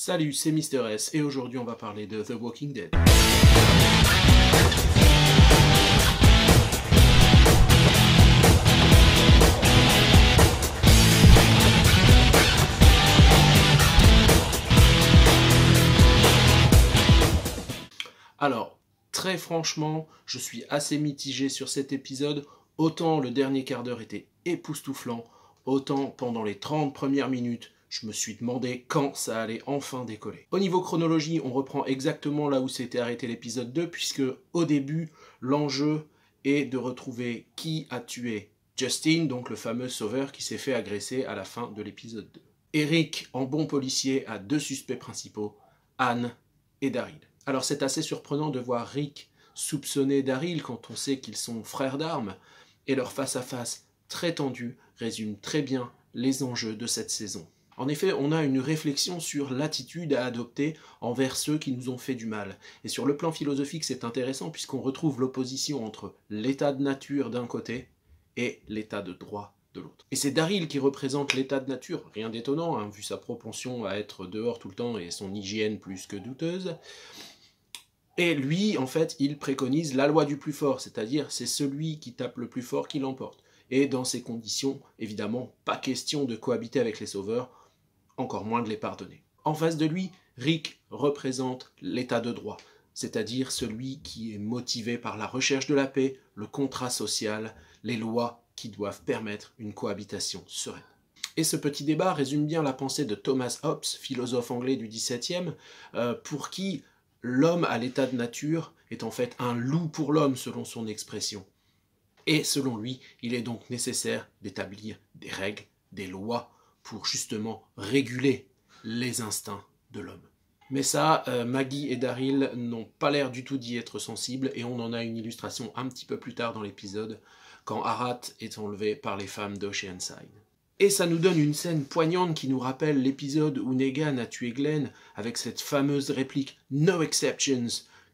Salut, c'est Mister S et aujourd'hui on va parler de The Walking Dead. Alors, très franchement, je suis assez mitigé sur cet épisode. Autant le dernier quart d'heure était époustouflant, autant pendant les 30 premières minutes, je me suis demandé quand ça allait enfin décoller. Au niveau chronologie, on reprend exactement là où s'était arrêté l'épisode 2, puisque au début, l'enjeu est de retrouver qui a tué Justin, donc le fameux sauveur qui s'est fait agresser à la fin de l'épisode 2. Eric, en bon policier, a deux suspects principaux, Anne et Daryl. Alors c'est assez surprenant de voir Rick soupçonner Daryl quand on sait qu'ils sont frères d'armes, et leur face-à-face très tendu résume très bien les enjeux de cette saison. En effet, on a une réflexion sur l'attitude à adopter envers ceux qui nous ont fait du mal. Et sur le plan philosophique, c'est intéressant puisqu'on retrouve l'opposition entre l'état de nature d'un côté et l'état de droit de l'autre. Et c'est Daryl qui représente l'état de nature, rien d'étonnant, hein, vu sa propension à être dehors tout le temps et son hygiène plus que douteuse. Et lui, en fait, il préconise la loi du plus fort, c'est-à-dire c'est celui qui tape le plus fort qui l'emporte. Et dans ces conditions, évidemment, pas question de cohabiter avec les sauveurs, encore moins de les pardonner. En face de lui, Rick représente l'état de droit, c'est-à-dire celui qui est motivé par la recherche de la paix, le contrat social, les lois qui doivent permettre une cohabitation sereine. Et ce petit débat résume bien la pensée de Thomas Hobbes, philosophe anglais du XVIIe, pour qui l'homme à l'état de nature est en fait un loup pour l'homme selon son expression. Et selon lui, il est donc nécessaire d'établir des règles, des lois, pour justement réguler les instincts de l'homme. Mais ça, Maggie et Daryl n'ont pas l'air du tout d'y être sensibles, et on en a une illustration un petit peu plus tard dans l'épisode, quand Arat est enlevé par les femmes d'Oceanside. Et ça nous donne une scène poignante qui nous rappelle l'épisode où Negan a tué Glenn, avec cette fameuse réplique « No exceptions »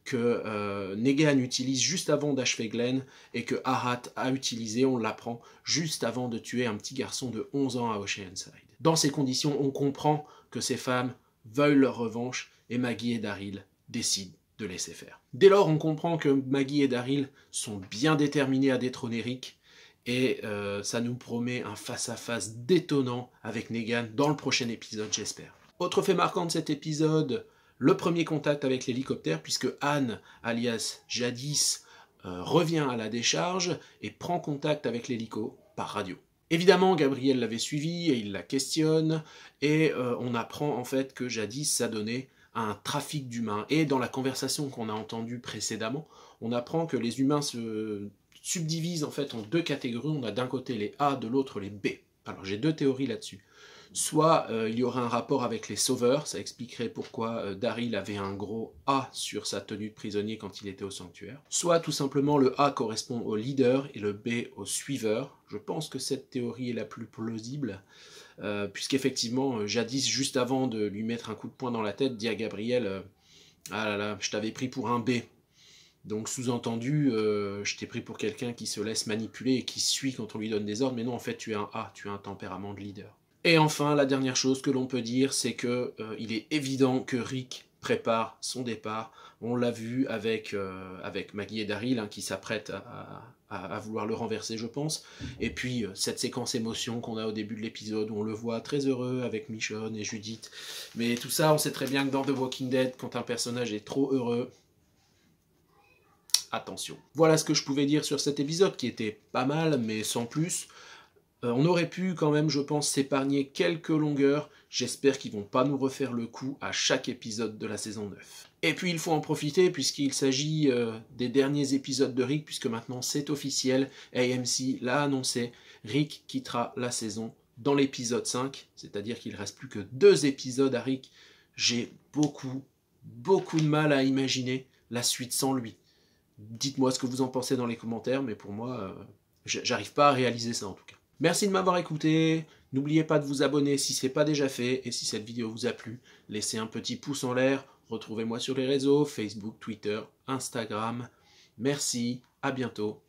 que Negan utilise juste avant d'achever Glenn et que Arat a utilisé, on l'apprend, juste avant de tuer un petit garçon de 11 ans à Oceanside. Dans ces conditions, on comprend que ces femmes veulent leur revanche et Maggie et Daryl décident de laisser faire. Dès lors, on comprend que Maggie et Daryl sont bien déterminés à détrôner Rick et ça nous promet un face-à-face détonnant avec Negan dans le prochain épisode, j'espère. Autre fait marquant de cet épisode, le premier contact avec l'hélicoptère, puisque Anne, alias Jadis, revient à la décharge et prend contact avec l'hélico par radio. Évidemment, Gabriel l'avait suivi et il la questionne, et on apprend en fait que Jadis s'adonnait à un trafic d'humains. Et dans la conversation qu'on a entendue précédemment, on apprend que les humains se subdivisent en fait en deux catégories. On a d'un côté les A, de l'autre les B. Alors j'ai deux théories là-dessus. Soit il y aurait un rapport avec les sauveurs, ça expliquerait pourquoi Daryl avait un gros A sur sa tenue de prisonnier quand il était au sanctuaire. Soit tout simplement le A correspond au leader et le B au suiveur. Je pense que cette théorie est la plus plausible, puisqu'effectivement, jadis, juste avant de lui mettre un coup de poing dans la tête, dit à Gabriel ah là là, je t'avais pris pour un B. Donc sous-entendu, je t'ai pris pour quelqu'un qui se laisse manipuler et qui suit quand on lui donne des ordres, mais non, en fait, tu es un A, tu as un tempérament de leader. Et enfin, la dernière chose que l'on peut dire, c'est que il est évident que Rick prépare son départ. On l'a vu avec Maggie et Daryl, hein, qui s'apprêtent à vouloir le renverser, je pense. Et puis, cette séquence émotion qu'on a au début de l'épisode, où on le voit très heureux avec Michonne et Judith. Mais tout ça, on sait très bien que dans The Walking Dead, quand un personnage est trop heureux, attention. Voilà ce que je pouvais dire sur cet épisode, qui était pas mal, mais sans plus. On aurait pu quand même, je pense, s'épargner quelques longueurs. J'espère qu'ils vont pas nous refaire le coup à chaque épisode de la saison 9. Et puis il faut en profiter puisqu'il s'agit des derniers épisodes de Rick, puisque maintenant c'est officiel, AMC l'a annoncé, Rick quittera la saison dans l'épisode 5, c'est-à-dire qu'il ne reste plus que 2 épisodes à Rick. J'ai beaucoup de mal à imaginer la suite sans lui. Dites-moi ce que vous en pensez dans les commentaires, mais pour moi, j'arrive pas à réaliser ça en tout cas. Merci de m'avoir écouté, n'oubliez pas de vous abonner si ce n'est pas déjà fait, et si cette vidéo vous a plu, laissez un petit pouce en l'air, retrouvez-moi sur les réseaux, Facebook, Twitter, Instagram. Merci, à bientôt.